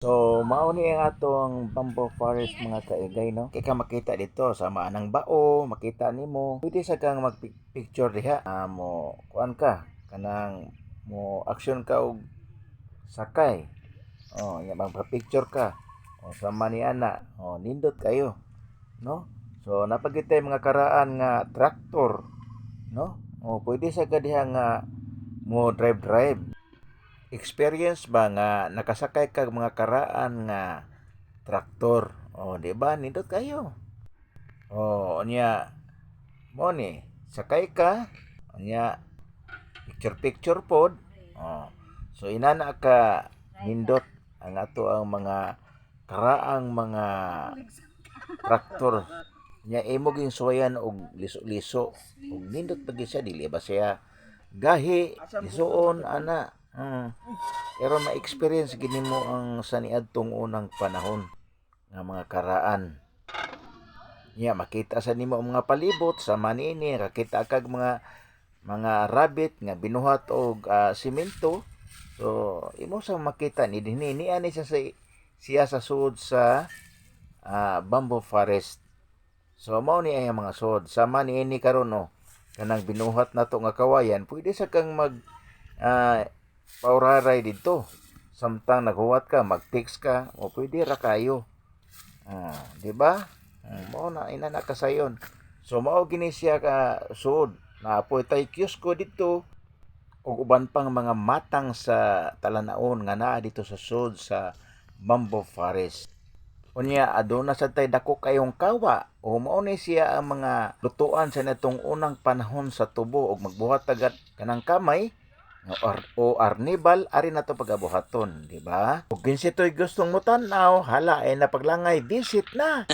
So, mao ni ang atong bamboo forest mga kaigay, no? Kaya ka makita dito sa maanang bao, makita nimo. Pwede sa kang mag-picture diha. Mo kuan ka kanang mo action ka og sakay. Ya magpa-picture ka. Sama ni ana. Nindot kayo, no? So, napagitay mga karaan nga traktor, no? Pwede sa ka diha nga mo drive-drive. Experience ba nga nakasakay kag mga karaan nga traktor? Di ba? Nindot kayo. Nya mo ni sakay ka, nya picture pod. So inana ka nindot ang ato ang mga karaang mga traktor. Nya imo ging suwayan og liso-liso. Ug nindot pag siya dili ba siya gahi lisuon ana. Pero ma-experience gini mo ang saniadtong unang panahon nga mga karaan. Makita sa nimo ang mga palibot sa manini, kakita kag mga rabbit nga binuhat og simento. So imo sa makita ni dinhi ni ani siya sa sud sa bamboo forest. So mao ni ay mga sud sa manini karon no. Kanang binuhat nato nga kawayan, pwede sa kang mag pauraray dito. Samtang naghuwat ka, mag-text ka, o pwede ra kayo. Di ba? Mao na ina na kasayon. So mao gini siya ka suod. Naapoy tay kiosko dito ug uban pang mga matang sa talanaon nga naa dito sa sud sa bamboo forest. Unya aduna sad tay dako kayong kawa o mao ni siya ang mga lutuan sa natong unang panahon sa tubo ug magbuhat agad kanang kamay o arnibal ari na to pagabuhaton, di ba? Ug kinsa to'y gustong mo tan-aw, hala ay napaglangay, visit na.